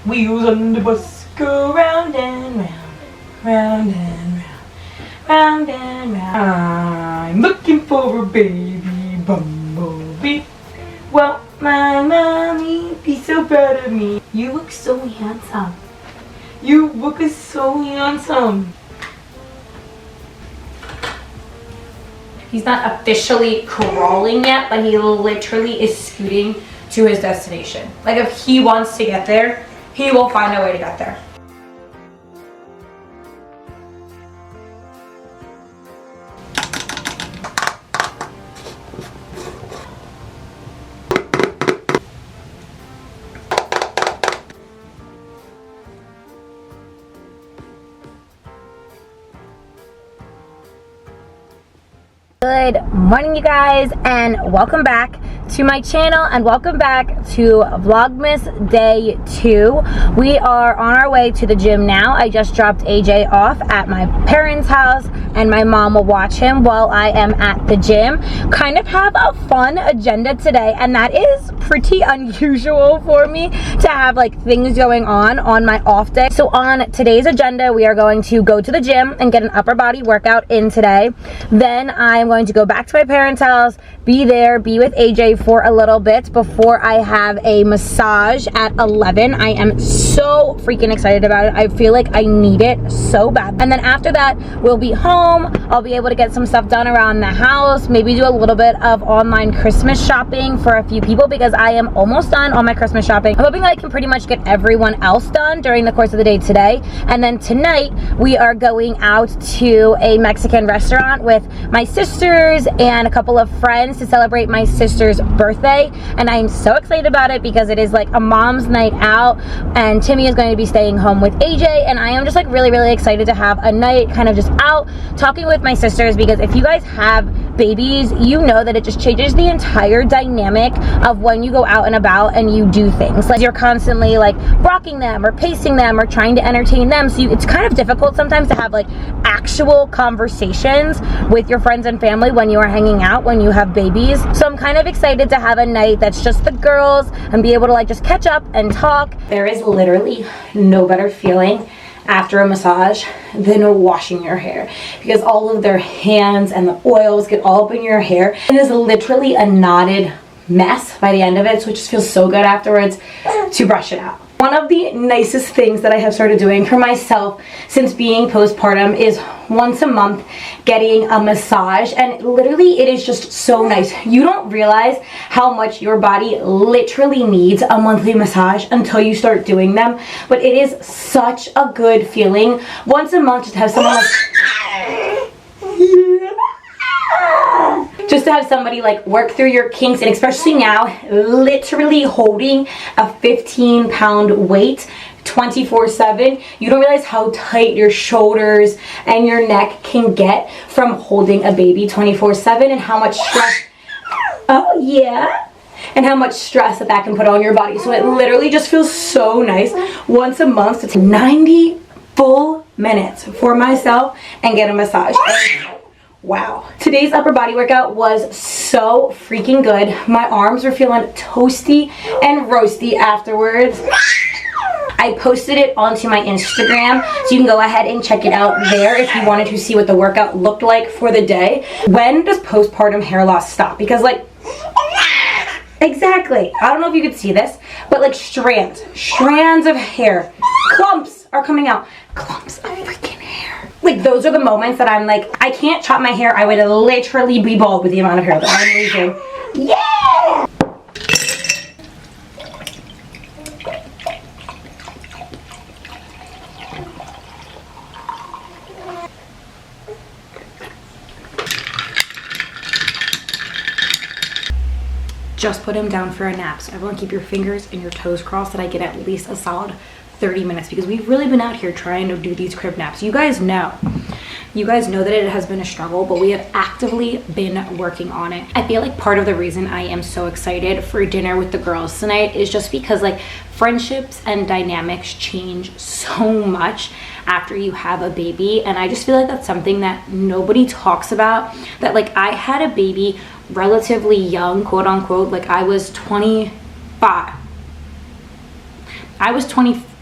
Wheels on the bus go round and round, round and round, round and round. I'm looking for a baby bumblebee. Well, my mommy be so proud of me. You look so handsome. You look so handsome. He's not officially crawling yet, but he literally is scooting to his destination. Like, if he wants to get there, he will find a way to get there. Good morning, you guys, and welcome back to my channel, and welcome back to Vlogmas Day 2. We are on our way to the gym now. I just dropped AJ off at my parents' house, and my mom will watch him while I am at the gym. Kind of have a fun agenda today, and that is pretty unusual for me to have like things going on my off day. So on today's agenda, we are going to go to the gym and get an upper body workout in today. Then I'm going to go back to my parents' house, be with AJ for a little bit before I have a massage at 11. I am so freaking excited about it. I feel like I need it so bad. And then after that, we'll be home. I'll be able to get some stuff done around the house, maybe do a little bit of online Christmas shopping for a few people because I am almost done on my Christmas shopping. I'm hoping that I can pretty much get everyone else done during the course of the day today. And then tonight, we are going out to a Mexican restaurant with my sisters and a couple of friends to celebrate my sister's birthday. And I'm so excited about it because it is like a mom's night out, and Timmy is going to be staying home with AJ, and I am just like really excited to have a night kind of just out talking with my sisters, because if you guys have babies, you know that it just changes the entire dynamic of when you go out and about and you do things. Like, you're constantly like rocking them or pacing them or trying to entertain them, so it's kind of difficult sometimes to have like actual conversations with your friends and family when you are hanging out when you have babies. So I'm kind of excited to have a night that's just the girls and be able to like just catch up and talk. There is literally no better feeling after a massage than washing your hair, because all of their hands and the oils get all up in your hair. It is literally a knotted mess by the end of it, so it just feels so good afterwards to brush it out. One of the nicest things that I have started doing for myself since being postpartum is once a month getting a massage, and literally it is just so nice. You don't realize how much your body literally needs a monthly massage until you start doing them, but it is such a good feeling once a month just to have someone like just to have somebody like work through your kinks, and especially now literally holding a 15-pound weight 24/7, you don't realize how tight your shoulders and your neck can get from holding a baby 24/7, and how much stress and how much stress that can put on your body. So it literally just feels so nice once a month to take 90 full minutes for myself and get a massage. Wow. Today's upper body workout was so freaking good. My arms were feeling toasty and roasty afterwards. I posted it onto my Instagram, so you can go ahead and check it out there if you wanted to see what the workout looked like for the day. When does postpartum hair loss stop? Because like, exactly. I don't know if you could see this, but like strands of hair, clumps are coming out. Clumps of freaking hair. Like, those are the moments that I'm like, I can't chop my hair. I would literally be bald with the amount of hair that I'm losing. Yeah! Just put him down for a nap. So everyone keep your fingers and your toes crossed that I get at least a solid 30 minutes, because we've really been out here trying to do these crib naps. You guys know that it has been a struggle, but we have actively been working on it. I feel like part of the reason I am so excited for dinner with the girls tonight is just because like friendships and dynamics change so much after you have a baby, and I just feel like that's something that nobody talks about. That like, I had a baby relatively young, quote unquote, like I was 25.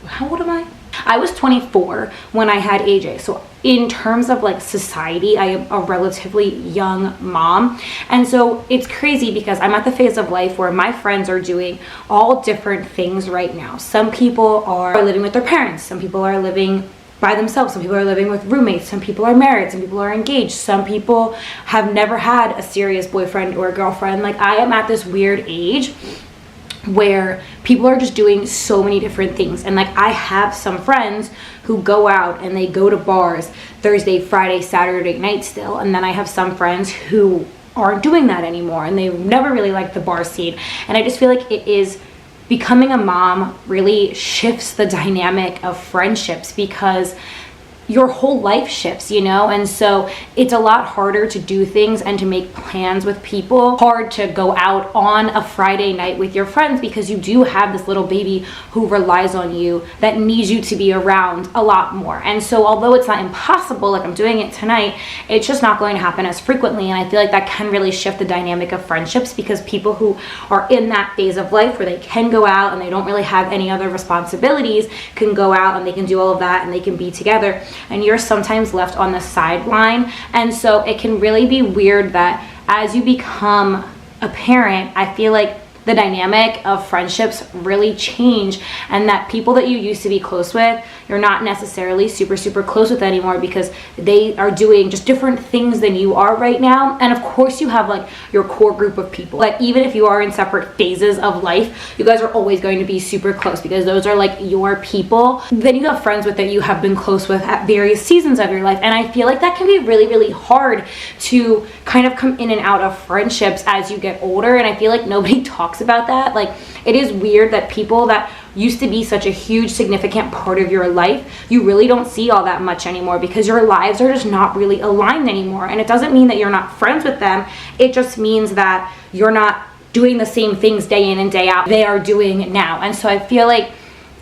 how old am I? I was 24 when I had AJ. So in terms of like society, I am a relatively young mom. And so it's crazy because I'm at the phase of life where my friends are doing all different things right now. Some people are living with their parents. Some people are living by themselves. Some people are living with roommates. Some people are married. Some people are engaged. Some people have never had a serious boyfriend or girlfriend. Like, I am at this weird age where people are just doing so many different things. And like, I have some friends who go out and they go to bars Thursday, Friday, Saturday night still. And then I have some friends who aren't doing that anymore and they never really liked the bar scene. And I just feel like it is becoming a mom really shifts the dynamic of friendships because your whole life shifts, you know? And so it's a lot harder to do things and to make plans with people. Hard to go out on a Friday night with your friends because you do have this little baby who relies on you, that needs you to be around a lot more. And so although it's not impossible, like I'm doing it tonight, it's just not going to happen as frequently. And I feel like that can really shift the dynamic of friendships because people who are in that phase of life where they can go out and they don't really have any other responsibilities can go out and they can do all of that and they can be together. And you're sometimes left on the sideline. And so it can really be weird that as you become a parent, I feel like the dynamic of friendships really change, and that people that you used to be close with, you're not necessarily super close with anymore because they are doing just different things than you are right now. And of course you have like your core group of people, like even if you are in separate phases of life, you guys are always going to be super close because those are like your people. Then you have friends with that you have been close with at various seasons of your life. And I feel like that can be really hard to kind of come in and out of friendships as you get older. And I feel like nobody talks about that. Like, it is weird that people that used to be such a huge significant part of your life, you really don't see all that much anymore because your lives are just not really aligned anymore. And it doesn't mean that you're not friends with them, it just means that you're not doing the same things day in and day out they are doing now. And so I feel like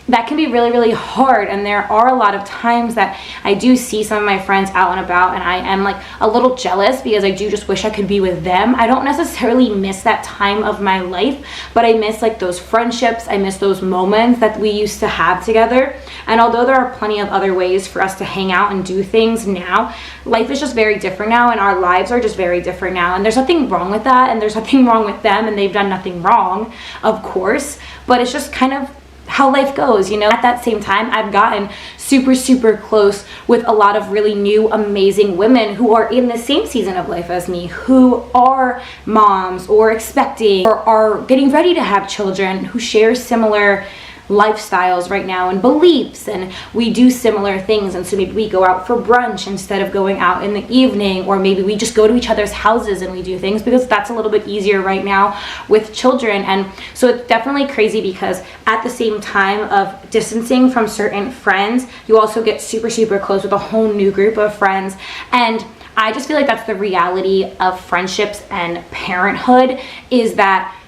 that can be really hard. And there are a lot of times that I do see some of my friends out and about and I am like a little jealous because I do just wish I could be with them. I don't necessarily miss that time of my life, but I miss like those friendships. I miss those moments that we used to have together. And although there are plenty of other ways for us to hang out and do things now, life is just very different now and our lives are just very different now. And there's nothing wrong with that, and there's nothing wrong with them, and they've done nothing wrong, of course, but it's just kind of how life goes, you know? At that same time, I've gotten super close with a lot of really new, amazing women who are in the same season of life as me, who are moms or expecting or are getting ready to have children, who share similar lifestyles right now and beliefs, and we do similar things. And so maybe we go out for brunch instead of going out in the evening, or maybe we just go to each other's houses and we do things because that's a little bit easier right now with children. And so it's definitely crazy because at the same time of distancing from certain friends, you also get super close with a whole new group of friends. And I just feel like that's the reality of friendships and parenthood, is that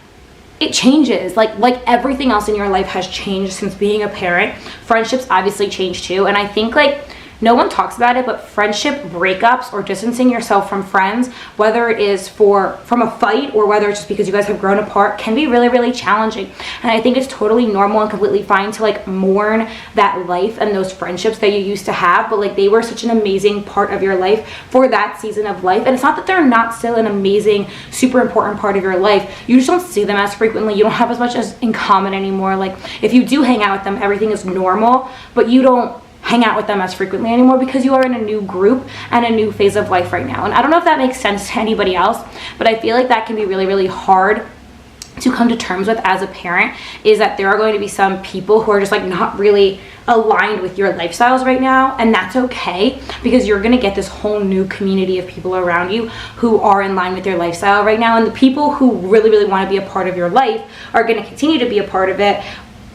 it changes. Like everything else in your life has changed since being a parent. Friendships obviously change too. And I think like no one talks about it, but friendship breakups or distancing yourself from friends, whether it is from a fight or whether it's just because you guys have grown apart, can be really challenging. And I think it's totally normal and completely fine to like mourn that life and those friendships that you used to have, but like they were such an amazing part of your life for that season of life. And it's not that they're not still an amazing, super important part of your life. You just don't see them as frequently. You don't have as much as in common anymore. Like if you do hang out with them, everything is normal, but you don't hang out with them as frequently anymore because you are in a new group and a new phase of life right now. And I don't know if that makes sense to anybody else, but I feel like that can be really hard to come to terms with as a parent, is that there are going to be some people who are just like not really aligned with your lifestyles right now. And that's okay, because you're going to get this whole new community of people around you who are in line with your lifestyle right now. And the people who really want to be a part of your life are going to continue to be a part of it.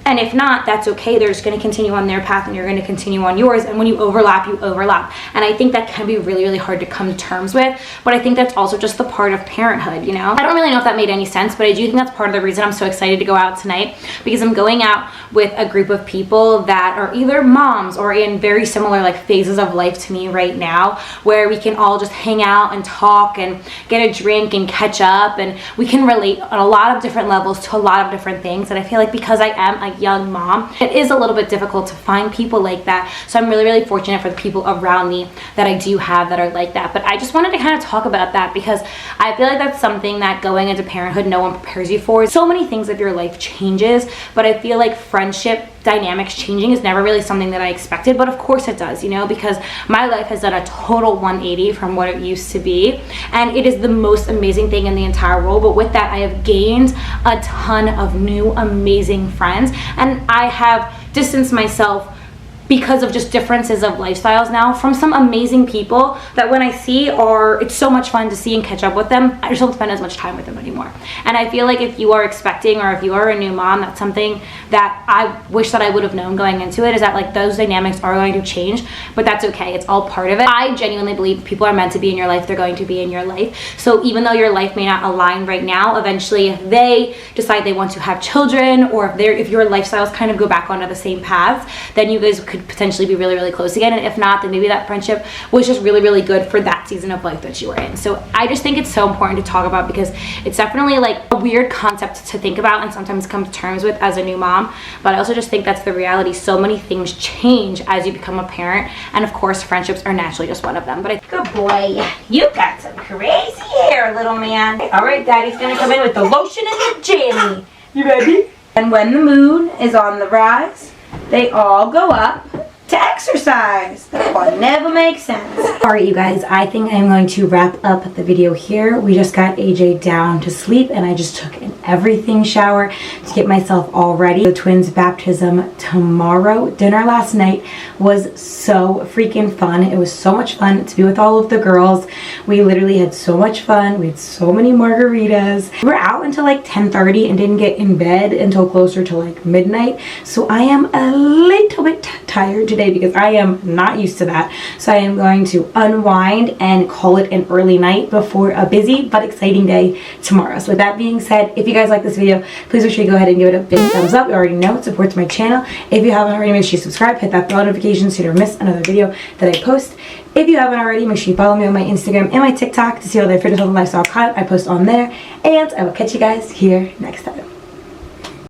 And if not, that's okay. They're just going to continue on their path and you're going to continue on yours. And when you overlap, you overlap. And I think that can be really hard to come to terms with. But I think that's also just the part of parenthood, you know? I don't really know if that made any sense, but I do think that's part of the reason I'm so excited to go out tonight, because I'm going out with a group of people that are either moms or in very similar like phases of life to me right now, where we can all just hang out and talk and get a drink and catch up. And we can relate on a lot of different levels to a lot of different things. And I feel like because I am a young mom, it is a little bit difficult to find people like that. So I'm really, really fortunate for the people around me that I do have that are like that. But I just wanted to kind of talk about that because I feel like that's something that going into parenthood, no one prepares you for. So many things of your life changes, but I feel like friendship dynamics changing is never really something that I expected, but of course it does, you know, because my life has done a total 180 from what it used to be, and it is the most amazing thing in the entire world. But with that, I have gained a ton of new amazing friends, and I have distanced myself because of just differences of lifestyles now from some amazing people that when I see are, it's so much fun to see and catch up with them. I just don't spend as much time with them anymore. And I feel like if you are expecting, or if you are a new mom, that's something that I wish that I would have known going into it, is that like those dynamics are going to change, but that's okay. It's all part of it. I genuinely believe people are meant to be in your life, they're going to be in your life. So even though your life may not align right now, eventually if they decide they want to have children, or if your lifestyles kind of go back onto the same paths, then you guys could potentially be really, really close again. And if not, then maybe that friendship was just really, really good for that season of life that you were in. So I just think it's so important to talk about, because it's definitely like a weird concept to think about and sometimes come to terms with as a new mom. But I also just think that's the reality. So many things change as you become a parent, and of course friendships are naturally just one of them. But good boy, you got some crazy hair, little man. All right, daddy's gonna come in with the lotion and the jammy. You ready? And when the moon is on the rise, they all go up to exercise. That one never makes sense. Alright, you guys, I think I'm going to wrap up the video here. We just got AJ down to sleep, and I just took an everything shower to get myself all ready. The twins' baptism tomorrow. Dinner last night was so freaking fun. It was so much fun to be with all of the girls. We literally had so much fun. We had so many margaritas. We were out until like 10:30 and didn't get in bed until closer to like midnight. So I am a little bit tired today because I am not used to that. So I am going to unwind and call it an early night before a busy but exciting day tomorrow. So with that being said, if you guys like this video, please make sure you go ahead and give it a big thumbs up. You already know it supports my channel. If you haven't already, make sure you subscribe, hit that bell notification so you don't miss another video that I post. If you haven't already, make sure you follow me on my Instagram and my TikTok to see all the fitness and lifestyle content I post on there. And I will catch you guys here next time.